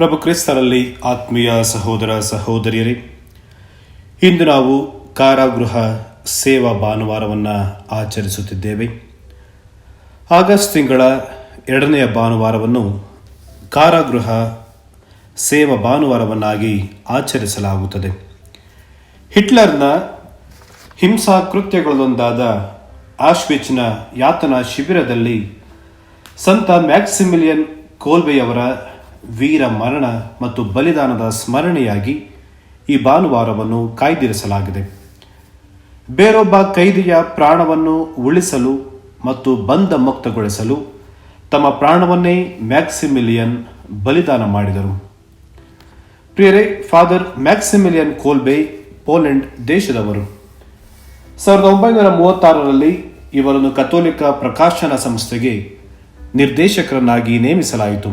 ಪ್ರಭು ಕ್ರಿಸ್ತರಲ್ಲಿ ಆತ್ಮೀಯ ಸಹೋದರ ಸಹೋದರಿಯರೇ, ಇಂದು ನಾವು ಕಾರಾಗೃಹ ಸೇವಾ ಭಾನುವಾರವನ್ನು ಆಚರಿಸುತ್ತಿದ್ದೇವೆ. ಆಗಸ್ಟ್ ತಿಂಗಳ 2ನೇ ಭಾನುವಾರವನ್ನು ಕಾರಾಗೃಹ ಸೇವಾ ಭಾನುವಾರವನ್ನಾಗಿ ಆಚರಿಸಲಾಗುತ್ತದೆ. ಹಿಟ್ಲರ್ನ ಹಿಂಸಾಕೃತ್ಯಗಳಲ್ಲೊಂದಾದ ಆಶ್ವಿಚ್ನ ಯಾತನಾ ಶಿಬಿರದಲ್ಲಿ ಸಂತ ಮ್ಯಾಕ್ಸಿಮಿಲಿಯನ್ ಕೋಲ್ಬೆಯವರ ವೀರ ಮರಣ ಮತ್ತು ಬಲಿದಾನದ ಸ್ಮರಣೆಯಾಗಿ ಈ ಭಾನುವಾರವನ್ನು ಕಾಯ್ದಿರಿಸಲಾಗಿದೆ. ಬೇರೊಬ್ಬ ಕೈದಿಯ ಪ್ರಾಣವನ್ನು ಉಳಿಸಲು ಮತ್ತು ಬಂಧ ಮುಕ್ತಗೊಳಿಸಲು ತಮ್ಮ ಪ್ರಾಣವನ್ನೇ ಮ್ಯಾಕ್ಸಿಮಿಲಿಯನ್ ಬಲಿದಾನ ಮಾಡಿದರು. ಪ್ರಿಯರೇ, ಫಾದರ್ ಮ್ಯಾಕ್ಸಿಮಿಲಿಯನ್ ಕೋಲ್ಬೆ ಪೋಲೆಂಡ್ ದೇಶದವರು. 1936ರಲ್ಲಿ ಇವರನ್ನು ಕಥೋಲಿಕ ಪ್ರಕಾಶನ ಸಂಸ್ಥೆಗೆ ನಿರ್ದೇಶಕರನ್ನಾಗಿ ನೇಮಿಸಲಾಯಿತು.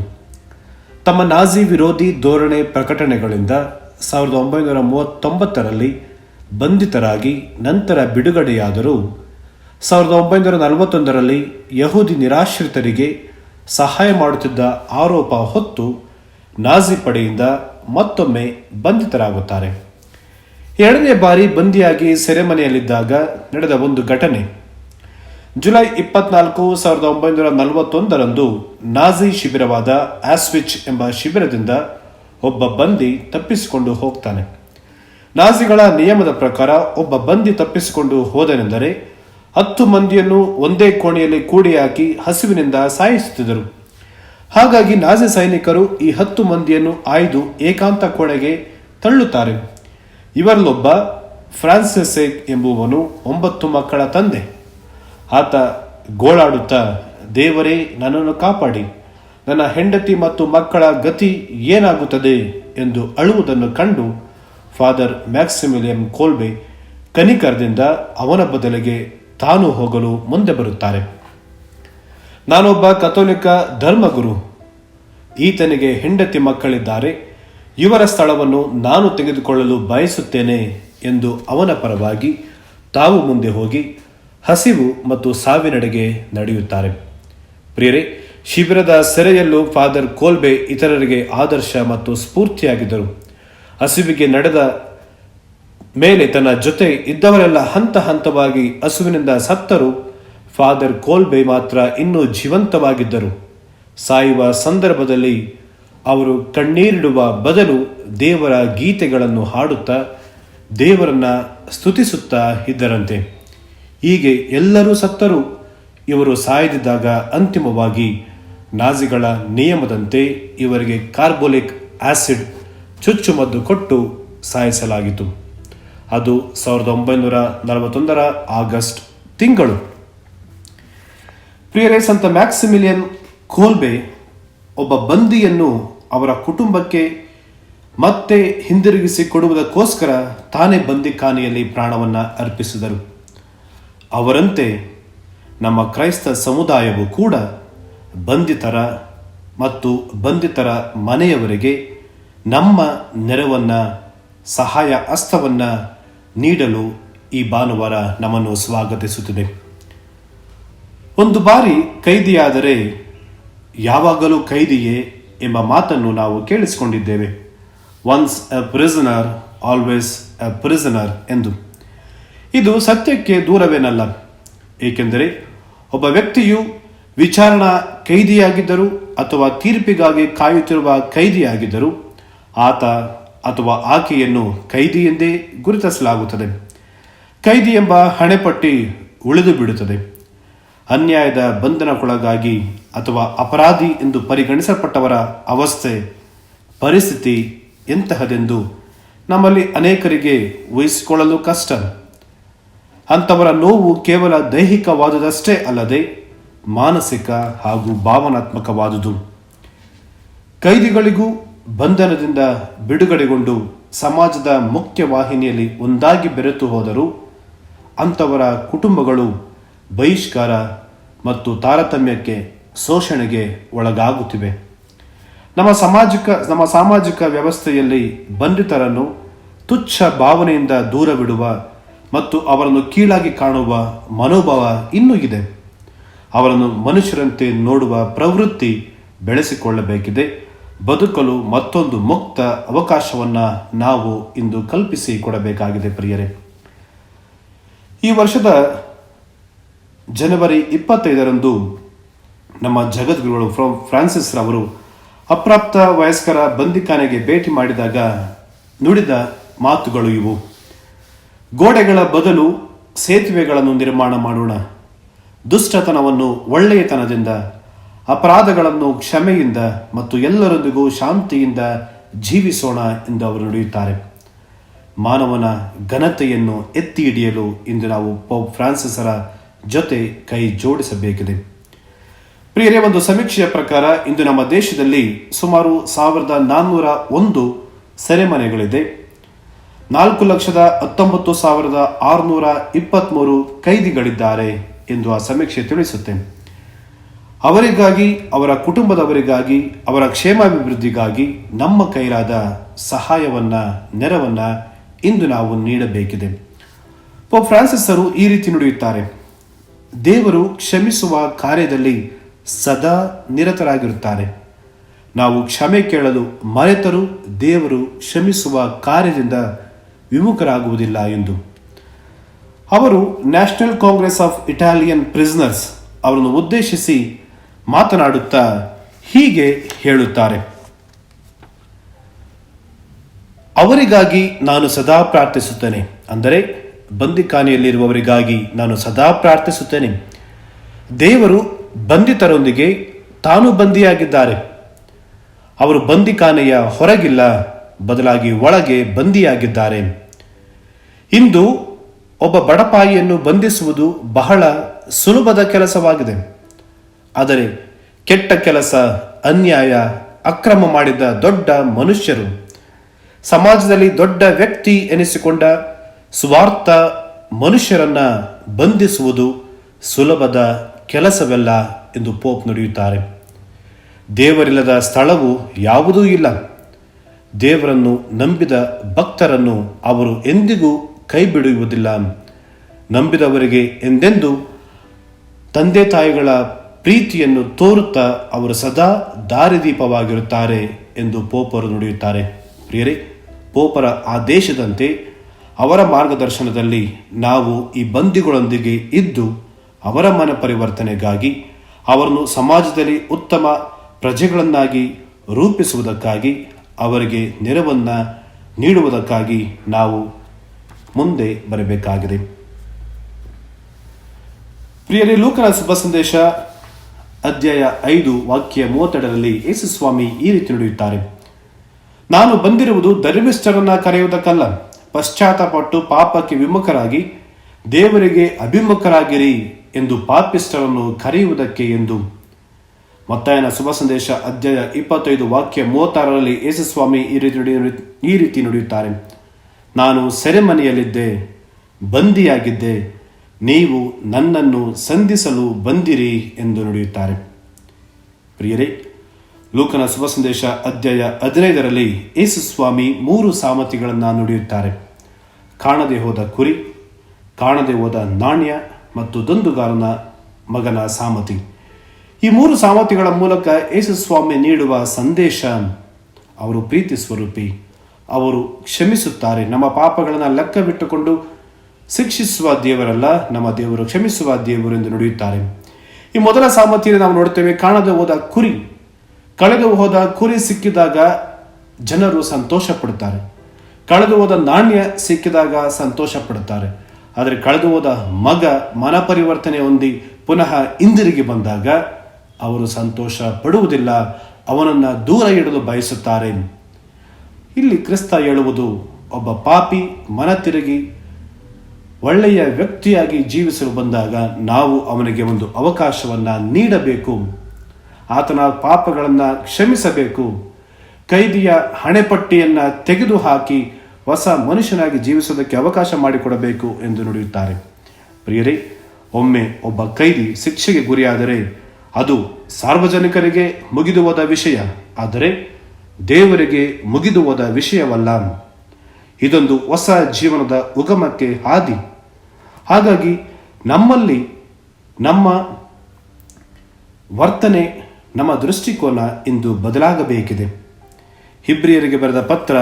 ತಮ್ಮ ನಾಜಿ ವಿರೋಧಿ ಧೋರಣೆ ಪ್ರಕಟಣೆಗಳಿಂದ 1939ರಲ್ಲಿ ಬಂಧಿತರಾಗಿ ನಂತರ ಬಿಡುಗಡೆಯಾದರೂ 1941ರಲ್ಲಿ ಯಹೂದಿ ನಿರಾಶ್ರಿತರಿಗೆ ಸಹಾಯ ಮಾಡುತ್ತಿದ್ದ ಆರೋಪ ಹೊತ್ತು ನಾಜಿ ಪಡೆಯಿಂದ ಮತ್ತೊಮ್ಮೆ ಬಂಧಿತರಾಗುತ್ತಾರೆ. 2ನೇ ಬಾರಿ ಬಂದಿಯಾಗಿ ಸೆರೆಮನೆಯಲ್ಲಿದ್ದಾಗ ನಡೆದ ಒಂದು ಘಟನೆ. ಜುಲೈ 24, 1941ರಂದು ನಾಜಿ ಶಿಬಿರವಾದ ಆಸ್ವಿಚ್ ಎಂಬ ಶಿಬಿರದಿಂದ ಒಬ್ಬ ಬಂದಿ ತಪ್ಪಿಸಿಕೊಂಡು ಹೋಗ್ತಾನೆ. ನಾಜಿಗಳ ನಿಯಮದ ಪ್ರಕಾರ ಒಬ್ಬ ಬಂದಿ ತಪ್ಪಿಸಿಕೊಂಡು ಹೋದನೆಂದರೆ 10 ಮಂದಿಯನ್ನು ಒಂದೇ ಕೋಣೆಯಲ್ಲಿ ಕೂಡಿ ಹಾಕಿ ಹಸಿವಿನಿಂದ ಸಾಯಿಸುತ್ತಿದ್ದರು. ಹಾಗಾಗಿ ನಾಜಿ ಸೈನಿಕರು ಈ 10 ಮಂದಿಯನ್ನು ಆಯ್ದು ಏಕಾಂತ ಕೋಣೆಗೆ ತಳ್ಳುತ್ತಾರೆ. ಇವರಲ್ಲೊಬ್ಬ ಫ್ರಾನ್ಸಿಸೆಕ್ ಎಂಬುವನು 9 ಮಕ್ಕಳ ತಂದೆ. ಆತ ಗೋಳಾಡುತ್ತಾ, ದೇವರೇ, ನನ್ನನ್ನು ಕಾಪಾಡಿ, ನನ್ನ ಹೆಂಡತಿ ಮತ್ತು ಮಕ್ಕಳ ಗತಿ ಏನಾಗುತ್ತದೆ ಎಂದು ಅಳುವುದನ್ನು ಕಂಡು ಫಾದರ್ ಮ್ಯಾಕ್ಸಿಮಿಲಿಯನ್ ಕೋಲ್ಬೆ ಕನಿಕರದಿಂದ ಅವನ ಬದಲಿಗೆ ತಾನು ಹೋಗಲು ಮುಂದೆ ಬರುತ್ತಾರೆ. ನಾನೊಬ್ಬ ಕಥೋಲಿಕ ಧರ್ಮಗುರು, ಈತನಿಗೆ ಹೆಂಡತಿ ಮಕ್ಕಳಿದ್ದಾರೆ, ಇವರ ಸ್ಥಳವನ್ನು ನಾನು ತೆಗೆದುಕೊಳ್ಳಲು ಬಯಸುತ್ತೇನೆ ಎಂದು ಅವನ ಪರವಾಗಿ ತಾವು ಮುಂದೆ ಹೋಗಿ ಹಸಿವು ಮತ್ತು ಸಾವಿನೆಡೆಗೆ ನಡೆಯುತ್ತಾರೆ. ಪ್ರಿಯರೇ, ಶಿಬಿರದ ಸೆರೆಯಲ್ಲೂ ಫಾದರ್ ಕೋಲ್ಬೆ ಇತರರಿಗೆ ಆದರ್ಶ ಮತ್ತು ಸ್ಫೂರ್ತಿಯಾಗಿದ್ದರು. ಹಸಿವಿಗೆ ನಡೆದ ಮೇಲೆ ತನ್ನ ಜೊತೆ ಇದ್ದವರೆಲ್ಲ ಹಂತ ಹಂತವಾಗಿ ಹಸುವಿನಿಂದ ಸತ್ತರೂ ಫಾದರ್ ಕೋಲ್ಬೆ ಮಾತ್ರ ಇನ್ನೂ ಜೀವಂತವಾಗಿದ್ದರು. ಸಾಯುವ ಸಂದರ್ಭದಲ್ಲಿ ಅವರು ಕಣ್ಣೀರಿಡುವ ಬದಲು ದೇವರ ಗೀತೆಗಳನ್ನು ಹಾಡುತ್ತಾ ದೇವರನ್ನ ಸ್ತುತಿಸುತ್ತಾ ಇದ್ದರಂತೆ. ಹೀಗೆ ಎಲ್ಲರೂ ಸತ್ತರೂ ಇವರು ಸಾಯದಿದ್ದಾಗ ಅಂತಿಮವಾಗಿ ನಾಜಿಗಳ ನಿಯಮದಂತೆ ಇವರಿಗೆ ಕಾರ್ಬೋಲಿಕ್ ಆಸಿಡ್ ಚುಚ್ಚುಮದ್ದು ಕೊಟ್ಟು ಸಾಯಿಸಲಾಗಿತು. ಅದು 1941ರ ಆಗಸ್ಟ್ ತಿಂಗಳು. ಪ್ರಿಯರೇ, ಸಂತ ಮ್ಯಾಕ್ಸಿಮಿಲಿಯನ್ ಕೋಲ್ಬೆ ಒಬ್ಬ ಬಂದಿಯನ್ನು ಅವರ ಕುಟುಂಬಕ್ಕೆ ಮತ್ತೆ ಹಿಂದಿರುಗಿಸಿ ಕೊಡುವುದಕ್ಕೋಸ್ಕರ ತಾನೇ ಬಂದಿಖಾನೆಯಲ್ಲಿ ಪ್ರಾಣವನ್ನು ಅರ್ಪಿಸಿದರು. ಅವರಂತೆ ನಮ್ಮ ಕ್ರೈಸ್ತ ಸಮುದಾಯವು ಕೂಡ ಬಂಧಿತರ ಮತ್ತು ಬಂಧಿತರ ಮನೆಯವರಿಗೆ ನಮ್ಮ ನೆರವನ್ನು, ಸಹಾಯ ಹಸ್ತವನ್ನು ನೀಡಲು ಈ ಭಾನುವಾರ ನಮ್ಮನ್ನು ಸ್ವಾಗತಿಸುತ್ತಿದೆ. ಒಂದು ಬಾರಿ ಕೈದಿಯಾದರೆ ಯಾವಾಗಲೂ ಕೈದಿಯೇ ಎಂಬ ಮಾತನ್ನು ನಾವು ಕೇಳಿಸಿಕೊಂಡಿದ್ದೇವೆ. Once a prisoner always a prisoner ಎಂದು. ಇದು ಸತ್ಯಕ್ಕೆ ದೂರವೇನಲ್ಲ. ಏಕೆಂದರೆ ಒಬ್ಬ ವ್ಯಕ್ತಿಯು ವಿಚಾರಣಾ ಕೈದಿಯಾಗಿದ್ದರೂ ಅಥವಾ ತೀರ್ಪಿಗಾಗಿ ಕಾಯುತ್ತಿರುವ ಕೈದಿಯಾಗಿದ್ದರೂ ಆತ ಅಥವಾ ಆಕೆಯನ್ನು ಕೈದಿ ಎಂದೇ ಗುರುತಿಸಲಾಗುತ್ತದೆ. ಕೈದಿ ಎಂಬ ಹಣೆಪಟ್ಟಿ ಉಳಿದು ಬಿಡುತ್ತದೆ. ಅನ್ಯಾಯದ ಬಂಧನಕ್ಕೊಳಗಾಗಿ ಅಥವಾ ಅಪರಾಧಿ ಎಂದು ಪರಿಗಣಿಸಲ್ಪಟ್ಟವರ ಅವಸ್ಥೆ, ಪರಿಸ್ಥಿತಿ ಎಂತಹದೆಂದು ನಮ್ಮಲ್ಲಿ ಅನೇಕರಿಗೆ ಊಹಿಸಿಕೊಳ್ಳಲು ಕಷ್ಟ. ಅಂಥವರ ನೋವು ಕೇವಲ ದೈಹಿಕವಾದುದಷ್ಟೇ ಅಲ್ಲದೆ ಮಾನಸಿಕ ಹಾಗೂ ಭಾವನಾತ್ಮಕವಾದುದು. ಕೈದಿಗಳಿಗೂ ಬಂಧನದಿಂದ ಬಿಡುಗಡೆಗೊಂಡು ಸಮಾಜದ ಮುಖ್ಯ ವಾಹಿನಿಯಲ್ಲಿ ಒಂದಾಗಿ ಬೆರೆತು ಹೋದರೂ ಅಂಥವರ ಕುಟುಂಬಗಳು ಬಹಿಷ್ಕಾರ ಮತ್ತು ತಾರತಮ್ಯಕ್ಕೆ, ಶೋಷಣೆಗೆ ಒಳಗಾಗುತ್ತಿವೆ. ನಮ್ಮ ಸಾಮಾಜಿಕ ವ್ಯವಸ್ಥೆಯಲ್ಲಿ ಬಂಧಿತರನ್ನು ತುಚ್ಛ ಭಾವನೆಯಿಂದ ದೂರವಿಡುವ ಮತ್ತು ಅವರನ್ನು ಕೀಳಾಗಿ ಕಾಣುವ ಮನೋಭಾವ ಇನ್ನೂ ಇದೆ. ಅವರನ್ನು ಮನುಷ್ಯರಂತೆ ನೋಡುವ ಪ್ರವೃತ್ತಿ ಬೆಳೆಸಿಕೊಳ್ಳಬೇಕಿದೆ ಬದುಕಲು ಮತ್ತೊಂದು ಮುಕ್ತ ಅವಕಾಶವನ್ನು ನಾವು ಇಂದು ಕಲ್ಪಿಸಿ ಕೊಡಬೇಕಾಗಿದೆ ಪ್ರಿಯರೇ. ಈ ವರ್ಷದ ಜನವರಿ 25ರಂದು ನಮ್ಮ ಜಗದ್ಗುರುಗಳು ಫ್ರಾನ್ಸಿಸ್ ರವರು ಅಪ್ರಾಪ್ತ ವಯಸ್ಕರ ಬಂದಿಖಾನೆಗೆ ಭೇಟಿ ಮಾಡಿದಾಗ ನುಡಿದ ಮಾತುಗಳು ಇವು: ಗೋಡೆಗಳ ಬದಲು ಸೇತುವೆಗಳನ್ನು ನಿರ್ಮಾಣ ಮಾಡೋಣ, ದುಷ್ಟತನವನ್ನು ಒಳ್ಳೆಯತನದಿಂದ, ಅಪರಾಧಗಳನ್ನು ಕ್ಷಮೆಯಿಂದ ಮತ್ತು ಎಲ್ಲರೊಂದಿಗೂ ಶಾಂತಿಯಿಂದ ಜೀವಿಸೋಣ ಎಂದು ಅವರು ನುಡಿಯುತ್ತಾರೆ. ಮಾನವನ ಘನತೆಯನ್ನು ಎತ್ತಿ ಹಿಡಿಯಲು ಇಂದು ನಾವು ಪೋಪ್ ಫ್ರಾನ್ಸಿಸರ ಜೊತೆ ಕೈ ಜೋಡಿಸಬೇಕಿದೆ. ಪ್ರಿಯರೇ, ಒಂದು ಸಮೀಕ್ಷೆಯ ಪ್ರಕಾರ ಇಂದು ನಮ್ಮ ದೇಶದಲ್ಲಿ ಸುಮಾರು 1401 ಸೆರೆಮನೆಗಳಿದೆ. 4,19,623 ಕೈದಿಗಳಿದ್ದಾರೆ ಎಂದು ಆ ಸಮೀಕ್ಷೆ ತಿಳಿಸುತ್ತೆ. ಅವರಿಗಾಗಿ, ಅವರ ಕುಟುಂಬದವರಿಗಾಗಿ, ಅವರ ಕ್ಷೇಮಾಭಿವೃದ್ಧಿಗಾಗಿ ನಮ್ಮ ಕೈಲಾದ ಸಹಾಯವನ್ನ, ನೆರವನ್ನ ಇಂದು ನಾವು ನೀಡಬೇಕಿದೆ. ಪೋಪ್ ಫ್ರಾನ್ಸಿಸರು ಈ ರೀತಿ ನುಡಿಯುತ್ತಾರೆ: ದೇವರು ಕ್ಷಮಿಸುವ ಕಾರ್ಯದಲ್ಲಿ ಸದಾ ನಿರತರಾಗಿರುತ್ತಾರೆ. ನಾವು ಕ್ಷಮೆ ಕೇಳಲು ಮರೆತರೂ ದೇವರು ಕ್ಷಮಿಸುವ ಕಾರ್ಯದಿಂದ ವಿಮುಖರಾಗುವುದಿಲ್ಲ ಎಂದು. ಅವರು national Congress of Italian prisoners ಅವರನ್ನು ಉದ್ದೇಶಿಸಿ ಮಾತನಾಡುತ್ತಾ ಹೀಗೆ ಹೇಳುತ್ತಾರೆ: ಅವರಿಗಾಗಿ ನಾನು ಸದಾ ಪ್ರಾರ್ಥಿಸುತ್ತೇನೆ. ಅಂದರೆ ಬಂದಿಖಾನೆಯಲ್ಲಿರುವವರಿಗಾಗಿ ನಾನು ಸದಾ ಪ್ರಾರ್ಥಿಸುತ್ತೇನೆ. ದೇವರು ಬಂಧಿತರೊಂದಿಗೆ ತಾನು ಬಂದಿಯಾಗಿದ್ದಾರೆ. ಅವರು ಬಂದಿಖಾನೆಯ ಹೊರಗಿಲ್ಲ, ಬದಲಾಗಿ ಒಳಗೆ ಬಂದಿಯಾಗಿದ್ದಾರೆ. ಇಂದು ಒಬ್ಬ ಬಡಪಾಯಿಯನ್ನು ಬಂಧಿಸುವುದು ಬಹಳ ಸುಲಭದ ಕೆಲಸವಾಗಿದೆ. ಆದರೆ ಕೆಟ್ಟ ಕೆಲಸ, ಅನ್ಯಾಯ, ಅಕ್ರಮ ಮಾಡಿದ ದೊಡ್ಡ ಮನುಷ್ಯರು, ಸಮಾಜದಲ್ಲಿ ದೊಡ್ಡ ವ್ಯಕ್ತಿ ಎನಿಸಿಕೊಂಡ ಸ್ವಾರ್ಥ ಮನುಷ್ಯರನ್ನ ಬಂಧಿಸುವುದು ಸುಲಭದ ಕೆಲಸವಲ್ಲ ಎಂದು ಪೋಪ್ ನುಡಿಯುತ್ತಾರೆ. ದೇವರಿಲ್ಲದ ಸ್ಥಳವು ಯಾವುದೂ ಇಲ್ಲ. ದೇವರನ್ನು ನಂಬಿದ ಭಕ್ತರನ್ನು ಅವರು ಎಂದಿಗೂ ಕೈ ಬಿಡುವುದಿಲ್ಲ. ನಂಬಿದವರಿಗೆ ಎಂದೆಂದೂ ತಂದೆ ತಾಯಿಗಳ ಪ್ರೀತಿಯನ್ನು ತೋರುತ್ತಾ ಅವರು ಸದಾ ದಾರಿದೀಪವಾಗಿರುತ್ತಾರೆ ಎಂದು ಪೋಪರು ನುಡಿಯುತ್ತಾರೆ. ಪ್ರಿಯರೇ, ಪೋಪರ ಆದೇಶದಂತೆ ಅವರ ಮಾರ್ಗದರ್ಶನದಲ್ಲಿ ನಾವು ಈ ಬಂದಿಗಳೊಂದಿಗೆ ಇದ್ದು ಅವರ ಮನ ಪರಿವರ್ತನೆಗಾಗಿ, ಅವರನ್ನು ಸಮಾಜದಲ್ಲಿ ಉತ್ತಮ ಪ್ರಜೆಗಳನ್ನಾಗಿ ರೂಪಿಸುವುದಕ್ಕಾಗಿ, ಅವರಿಗೆ ನೆರವನ್ನು ನೀಡುವುದಕ್ಕಾಗಿ ನಾವು ಮುಂದೆ ಬರಬೇಕಾಗಿದೆ. ಪ್ರಿಯರೇ, ಲೂಕನ ಶುಭ ಸಂದೇಶ ಅಧ್ಯಾಯ 5 ವಾಕ್ಯ 32ರಲ್ಲಿ ಯೇಸು ಸ್ವಾಮಿ ಈ ರೀತಿ ನುಡಿಯುತ್ತಾರೆ: ನಾನು ಬಂದಿರುವುದು ಧರ್ಮಿಷ್ಠರನ್ನ ಕರೆಯುವುದಕ್ಕಲ್ಲ, ಪಶ್ಚಾತ್ತಾಪಪಟ್ಟು ಪಾಪಕ್ಕೆ ವಿಮುಖರಾಗಿ ದೇವರಿಗೆ ಅಭಿಮುಖರಾಗಿರಿ ಎಂದು ಪಾಪಿಷ್ಠರನ್ನು ಕರೆಯುವುದಕ್ಕೆ ಎಂದು. ಮತ್ತಾಯನ ಶುಭ ಸಂದೇಶ ಅಧ್ಯಾಯ 25 ವಾಕ್ಯ 36ರಲ್ಲಿ ಯೇಸು ಸ್ವಾಮಿ ಈ ರೀತಿ ನುಡಿಯುತ್ತಾರೆ: ನಾನು ಸೆರೆಮನೆಯಲ್ಲಿದ್ದೆ, ಬಂದಿಯಾಗಿದ್ದೆ, ನೀವು ನನ್ನನ್ನು ಸಂಧಿಸಲು ಬಂದಿರಿ ಎಂದು ನುಡಿಯುತ್ತಾರೆ. ಪ್ರಿಯರೇ, ಲೂಕನ ಶುಭ ಸಂದೇಶ ಅಧ್ಯಾಯ 15ರಲ್ಲಿ ಯೇಸು ಸ್ವಾಮಿ 3 ಸಾಮರ್ಥಿಗಳನ್ನು ನುಡಿಯುತ್ತಾರೆ: ಕಾಣದೆ ಹೋದ ಕುರಿ, ಕಾಣದೆ ಹೋದ ನಾಣ್ಯ ಮತ್ತು ದುಂದುಗಾರನ ಮಗನ ಸಾಮತಿ. ಈ 3 ಸಾಮರ್ಥಿಗಳ ಮೂಲಕ ಯೇಸು ಸ್ವಾಮಿ ನೀಡುವ ಸಂದೇಶ: ಅವರು ಪ್ರೀತಿ ಸ್ವರೂಪಿ, ಅವರು ಕ್ಷಮಿಸುತ್ತಾರೆ. ನಮ್ಮ ಪಾಪಗಳನ್ನು ಲೆಕ್ಕವಿಟ್ಟುಕೊಂಡು ಶಿಕ್ಷಿಸುವ ದೇವರಲ್ಲ, ನಮ್ಮ ದೇವರು ಕ್ಷಮಿಸುವ ದೇವರು ಎಂದು ನುಡಿಯುತ್ತಾರೆ. ಈ ಮೊದಲ ಸಾಮರ್ಥ್ಯದಲ್ಲಿ ನಾವು ನೋಡುತ್ತೇವೆ, ಕಾಣದೆ ಹೋದ ಕುರಿ. ಕಳೆದು ಹೋದ ಕುರಿ ಸಿಕ್ಕಿದಾಗ ಜನರು ಸಂತೋಷ ಪಡುತ್ತಾರೆ. ಕಳೆದು ಹೋದ ನಾಣ್ಯ ಸಿಕ್ಕಿದಾಗ ಸಂತೋಷ ಪಡುತ್ತಾರೆ. ಆದರೆ ಕಳೆದು ಹೋದ ಮಗ ಮನ ಪರಿವರ್ತನೆ ಹೊಂದಿ ಪುನಃ ಹಿಂದಿರುಗಿ ಬಂದಾಗ ಅವರು ಸಂತೋಷ ಪಡುವುದಿಲ್ಲ, ಅವನನ್ನು ದೂರ ಇಡಲು ಬಯಸುತ್ತಾರೆ. ಇಲ್ಲಿ ಕ್ರಿಸ್ತ ಹೇಳುವುದು, ಒಬ್ಬ ಪಾಪಿ ಮನ ತಿರುಗಿ ಒಳ್ಳೆಯ ವ್ಯಕ್ತಿಯಾಗಿ ಜೀವಿಸಲು ಬಂದಾಗ ನಾವು ಅವನಿಗೆ ಒಂದು ಅವಕಾಶವನ್ನು ನೀಡಬೇಕು. ಆತನ ಪಾಪಗಳನ್ನು ಕ್ಷಮಿಸಬೇಕು. ಕೈದಿಯ ಹಣೆಪಟ್ಟಿಯನ್ನು ತೆಗೆದುಹಾಕಿ ಹೊಸ ಮನುಷ್ಯನಾಗಿ ಜೀವಿಸೋದಕ್ಕೆ ಅವಕಾಶ ಮಾಡಿಕೊಡಬೇಕು ಎಂದು ನುಡಿಯುತ್ತಾರೆ. ಪ್ರಿಯರೇ, ಒಮ್ಮೆ ಒಬ್ಬ ಕೈದಿ ಶಿಕ್ಷೆಗೆ ಗುರಿಯಾದರೆ ಅದು ಸಾರ್ವಜನಿಕರಿಗೆ ಮುಗಿದು ಹೋದ ವಿಷಯ, ಆದರೆ ದೇವರಿಗೆ ಮುಗಿದು ಹೋದ ವಿಷಯವಲ್ಲ. ಇದೊಂದು ಹೊಸ ಜೀವನದ ಉಗಮಕ್ಕೆ ಹಾದಿ. ಹಾಗಾಗಿ ನಮ್ಮಲ್ಲಿ ನಮ್ಮ ವರ್ತನೆ, ನಮ್ಮ ದೃಷ್ಟಿಕೋನ ಇಂದು ಬದಲಾಗಬೇಕಿದೆ. ಹಿಬ್ರಿಯರಿಗೆ ಬರೆದ ಪತ್ರ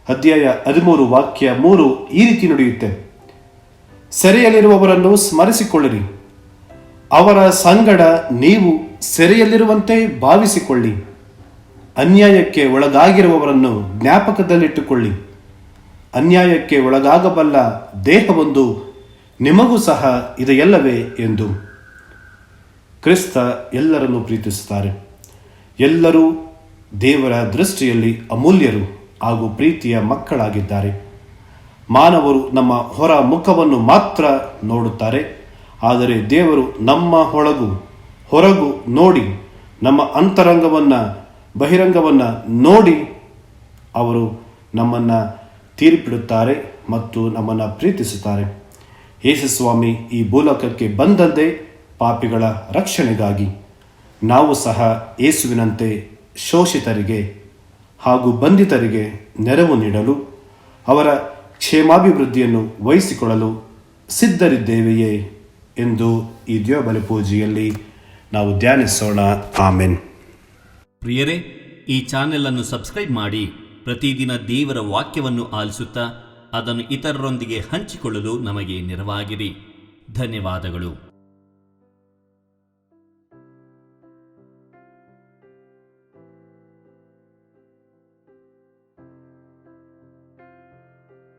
ಅಧ್ಯಾಯ 13 ವಾಕ್ಯ 3 ಈ ರೀತಿ ನುಡಿಯುತ್ತೆ: ಸೆರೆಯಲ್ಲಿರುವವರನ್ನು ಸ್ಮರಿಸಿಕೊಳ್ಳಿರಿ, ಅವರ ಸಂಗಡ ನೀವು ಸೆರೆಯಲ್ಲಿರುವಂತೆ ಭಾವಿಸಿಕೊಳ್ಳಿ, ಅನ್ಯಾಯಕ್ಕೆ ಒಳಗಾಗಿರುವವರನ್ನು ಜ್ಞಾಪಕದಲ್ಲಿಟ್ಟುಕೊಳ್ಳಿ. ಅನ್ಯಾಯಕ್ಕೆ ಒಳಗಾಗಬಲ್ಲ ದೇಹವೊಂದು ನಿಮಗೂ ಸಹ ಇದೆಯಲ್ಲವೇ ಎಂದು. ಕ್ರಿಸ್ತ ಎಲ್ಲರನ್ನು ಪ್ರೀತಿಸುತ್ತಾರೆ. ಎಲ್ಲರೂ ದೇವರ ದೃಷ್ಟಿಯಲ್ಲಿ ಅಮೂಲ್ಯರು ಹಾಗೂ ಪ್ರೀತಿಯ ಮಕ್ಕಳಾಗಿದ್ದಾರೆ. ಮಾನವರು ನಮ್ಮ ಹೊರ ಮುಖವನ್ನು ಮಾತ್ರ ನೋಡುತ್ತಾರೆ, ಆದರೆ ದೇವರು ನಮ್ಮ ಹೊರಗು ನೋಡಿ, ನಮ್ಮ ಅಂತರಂಗವನ್ನು ಬಹಿರಂಗವನ್ನು ನೋಡಿ ಅವರು ನಮ್ಮನ್ನು ತೀರ್ಪಿಡುತ್ತಾರೆ ಮತ್ತು ನಮ್ಮನ್ನು ಪ್ರೀತಿಸುತ್ತಾರೆ. ಯೇಸುಸ್ವಾಮಿ ಈ ಭೂಲೋಕಕ್ಕೆ ಬಂದದ್ದೇ ಪಾಪಿಗಳ ರಕ್ಷಣೆಗಾಗಿ. ನಾವು ಸಹ ಯೇಸುವಿನಂತೆ ಶೋಷಿತರಿಗೆ ಹಾಗೂ ಬಂಧಿತರಿಗೆ ನೆರವು ನೀಡಲು, ಅವರ ಕ್ಷೇಮಾಭಿವೃದ್ಧಿಯನ್ನು ವಹಿಸಿಕೊಳ್ಳಲು ಸಿದ್ಧರಿದ್ದೇವೆಯೇ ಎಂದು ಈ ದೇವಬಲಿ ಪೂಜೆಯಲ್ಲಿ ನಾವು ಧ್ಯಾನಿಸೋಣ. ಆಮೆನ್. ಪ್ರಿಯರೇ, ಈ ಚಾನೆಲ್ ಅನ್ನು ಸಬ್ಸ್ಕ್ರೈಬ್ ಮಾಡಿ ಪ್ರತಿದಿನ ದೇವರ ವಾಕ್ಯವನ್ನು ಆಲಿಸುತ್ತಾ ಅದನ್ನು ಇತರರೊಂದಿಗೆ ಹಂಚಿಕೊಳ್ಳಲು ನಮಗೆ ನೆರವಾಗಿರಿ. ಧನ್ಯವಾದಗಳು.